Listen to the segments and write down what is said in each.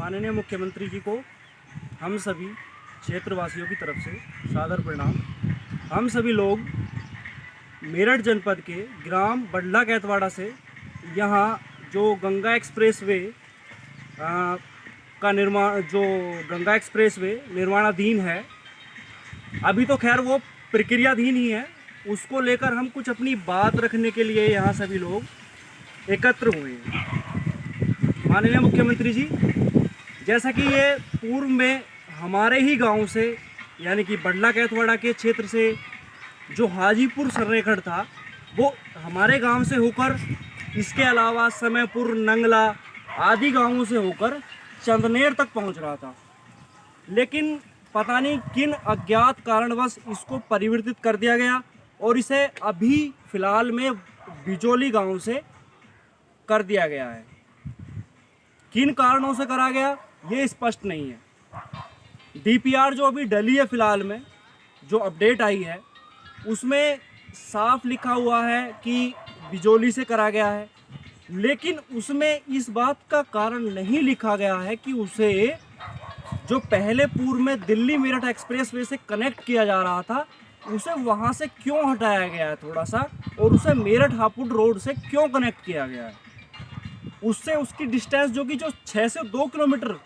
माननीय मुख्यमंत्री जी को हम सभी क्षेत्रवासियों की तरफ से सादर प्रणाम। हम सभी लोग मेरठ जनपद के ग्राम बडला कैतवाड़ा से यहाँ जो गंगा एक्सप्रेसवे का निर्माण जो गंगा एक्सप्रेसवे निर्माणाधीन है, अभी तो खैर वो प्रक्रियाधीन ही है, उसको लेकर हम कुछ अपनी बात रखने के लिए यहाँ सभी लोग एकत्र हुए हैं। माननीय मुख्यमंत्री जी, जैसा कि ये पूर्व में हमारे ही गांव से यानी कि बडला कैतवाड़ा के क्षेत्र से जो हाजीपुर संरेखण था वो हमारे गांव से होकर, इसके अलावा समयपुर, नंगला आदि गांवों से होकर चंदनेर तक पहुंच रहा था, लेकिन पता नहीं किन अज्ञात कारणवश इसको परिवर्तित कर दिया गया और इसे अभी फ़िलहाल में बिजोली गांव से कर दिया गया है। किन कारणों से करा गया ये स्पष्ट नहीं है। डीपीआर जो अभी डली है फ़िलहाल में, जो अपडेट आई है, उसमें साफ लिखा हुआ है कि बिजोली से करा गया है, लेकिन उसमें इस बात का कारण नहीं लिखा गया है कि उसे जो पहले पूर्व में दिल्ली मेरठ एक्सप्रेसवे से कनेक्ट किया जा रहा था उसे वहाँ से क्यों हटाया गया है थोड़ा सा, और उसे मेरठ हापुड़ रोड से क्यों कनेक्ट किया गया है। उससे उसकी डिस्टेंस जो कि 6 से 2 किलोमीटर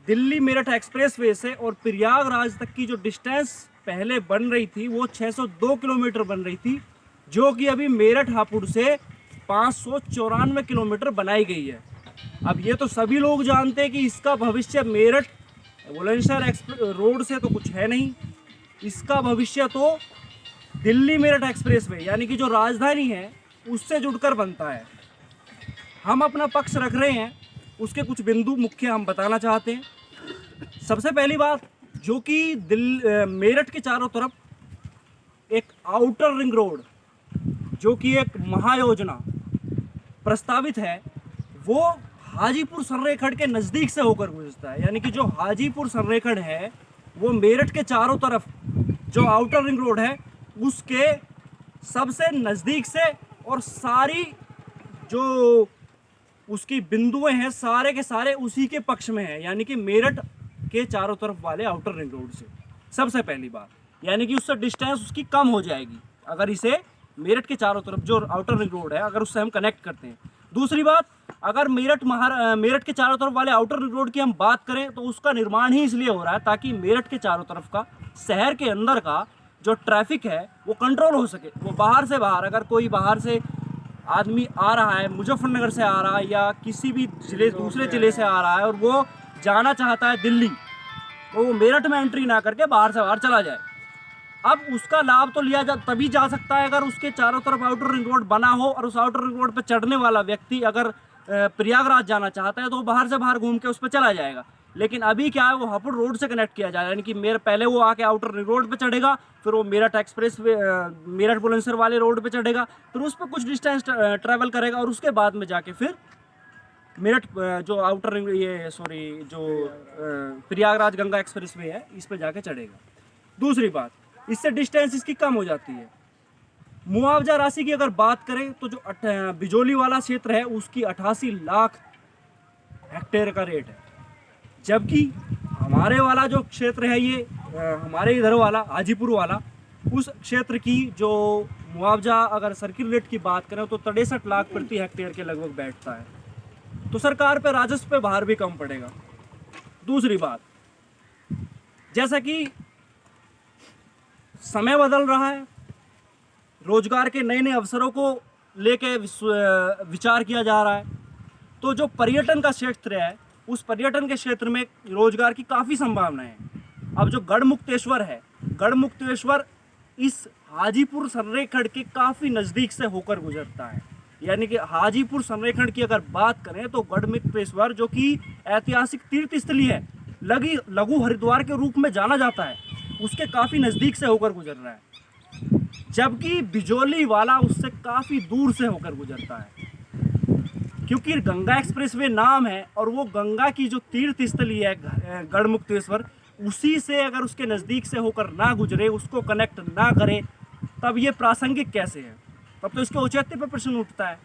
दिल्ली मेरठ एक्सप्रेसवे से और प्रयागराज तक की जो डिस्टेंस पहले बन रही थी वो 602 किलोमीटर बन रही थी, जो कि अभी मेरठ हापुड़ से 594 किलोमीटर बनाई गई है। अब ये तो सभी लोग जानते हैं कि इसका भविष्य मेरठ बुलंदशहर रोड से तो कुछ है नहीं, इसका भविष्य तो दिल्ली मेरठ एक्सप्रेसवे यानी कि जो राजधानी है उससे जुड़कर बनता है। हम अपना पक्ष रख रहे हैं, उसके कुछ बिंदु मुख्य हम बताना चाहते हैं। सबसे पहली बात, जो कि मेरठ के चारों तरफ एक आउटर रिंग रोड जो कि एक महायोजना प्रस्तावित है, वो हाजीपुर संरेखण के नज़दीक से होकर गुजरता है। यानी कि जो हाजीपुर संरेखण है वो मेरठ के चारों तरफ जो आउटर रिंग रोड है उसके सबसे नज़दीक से, और सारी जो उसकी बिंदुएं हैं सारे के सारे उसी के पक्ष में है, यानी कि मेरठ के चारों तरफ वाले आउटर रिंग रोड से। सबसे पहली बात, यानी कि उससे डिस्टेंस उसकी कम हो जाएगी अगर इसे मेरठ के चारों तरफ जो आउटर रिंग रोड है अगर उससे हम कनेक्ट करते हैं। दूसरी बात, अगर मेरठ के चारों तरफ वाले आउटर रिंग रोड की हम बात करें तो उसका निर्माण ही इसलिए हो रहा है ताकि मेरठ के चारों तरफ का शहर के अंदर का जो ट्रैफिक है वो कंट्रोल हो सके। वो बाहर से बाहर, अगर कोई बाहर से आदमी आ रहा है, मुजफ्फरनगर से आ रहा है या किसी भी दूसरे ज़िले से आ रहा है और वो जाना चाहता है दिल्ली, तो वो मेरठ में एंट्री ना करके बाहर से बाहर चला जाए। अब उसका लाभ तो लिया तभी जा सकता है अगर उसके चारों तरफ आउटर रिंग रोड बना हो, और उस आउटर रिंग रोड पर चढ़ने वाला व्यक्ति अगर प्रयागराज जाना चाहता है तो वो बाहर से बाहर घूम के उस पर चला जाएगा। लेकिन अभी क्या है, वो हापुड़ रोड से कनेक्ट किया जा रहा है, यानी कि पहले वो आके आउटर रिंग रोड पे चढ़ेगा, फिर वो मेरठ एक्सप्रेस मेरठ बुलंदशहर वाले रोड पे चढ़ेगा, फिर उस पर कुछ डिस्टेंस ट्रैवल करेगा और उसके बाद में जाके फिर मेरठ जो आउटर रिंग जो प्रयागराज गंगा एक्सप्रेसवे है इस पर जाके चढ़ेगा। दूसरी बात, इससे डिस्टेंस इसकी कम हो जाती है। मुआवजा राशि की अगर बात करें तो जो बिजोली वाला क्षेत्र है उसकी 88 लाख हेक्टेयर का रेट है, जबकि हमारे वाला जो क्षेत्र है ये हमारे इधर वाला हाजीपुर वाला, उस क्षेत्र की जो मुआवजा अगर सर्किल रेट की बात करें तो 63 लाख प्रति हेक्टेयर के लगभग बैठता है, तो सरकार पे राजस्व पे भार भी कम पड़ेगा। दूसरी बात, जैसा कि समय बदल रहा है, रोजगार के नए नए अवसरों को लेके विचार किया जा रहा है, तो जो पर्यटन का क्षेत्र है उस पर्यटन के क्षेत्र में रोजगार की काफ़ी संभावनाएं हैं। अब जो गढ़मुक्तेश्वर है, गढ़मुक्तेश्वर इस हाजीपुर संरेखण के काफ़ी नज़दीक से होकर गुजरता है। यानी कि हाजीपुर संरेखण की अगर बात करें तो गढ़मुक्तेश्वर जो कि ऐतिहासिक तीर्थ स्थली है, लघु हरिद्वार के रूप में जाना जाता है, उसके काफ़ी नज़दीक से होकर गुजर रहा है, जबकि बिजोली वाला उससे काफ़ी दूर से होकर गुजरता है। क्योंकि गंगा एक्सप्रेसवे नाम है और वो गंगा की जो तीर्थ स्थली है गढ़मुक्तेश्वर, उसी से अगर उसके नज़दीक से होकर ना गुजरे, उसको कनेक्ट ना करे, तब ये प्रासंगिक कैसे है? तब तो इसके औचित्य पर प्रश्न उठता है।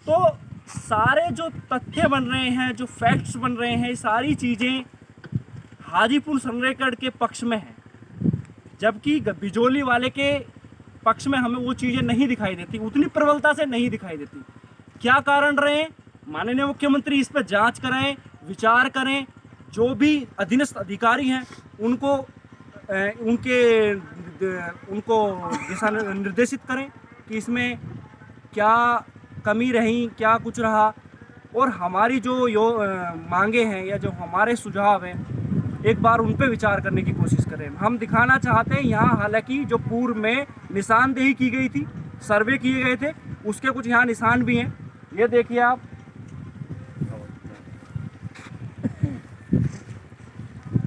तो सारे जो तथ्य बन रहे हैं, जो फैक्ट्स बन रहे हैं, सारी चीज़ें हाजीपुर सनरेगढ़ के पक्ष में हैं, जबकि बिजोली वाले के पक्ष में हमें वो चीज़ें नहीं दिखाई देती, उतनी प्रबलता से नहीं दिखाई देती। क्या कारण रहे? माननीय मुख्यमंत्री इस पर जांच कराएं, विचार करें, जो भी अधीनस्थ अधिकारी हैं उनको उनको दिशा निर्देशित करें कि इसमें क्या कमी रही, क्या कुछ रहा, और हमारी जो मांगे हैं या जो हमारे सुझाव हैं एक बार उन पे विचार करने की कोशिश करें। हम दिखाना चाहते हैं यहाँ, हालांकि जो पूर्व में निशानदेही की गई थी, सर्वे किए गए थे, उसके कुछ यहाँ निशान भी हैं। ये देखिए आप,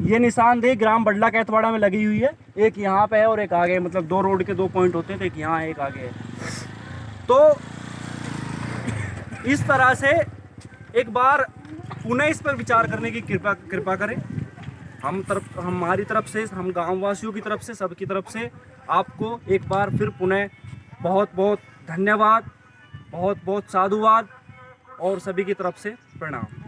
ये निशानदेही ग्राम बडला कैथवाड़ा में लगी हुई है। एक यहाँ पे है और एक आगे, मतलब 2 रोड के 2 पॉइंट होते हैं, तो एक यहाँ है, एक आगे है। तो इस तरह से एक बार पुनः इस पर विचार करने की कृपा करें। हमारी तरफ से, हम गांववासियों की तरफ से, सबकी तरफ से आपको एक बार फिर पुनः बहुत बहुत धन्यवाद, बहुत बहुत साधुवाद और सभी की तरफ से प्रणाम।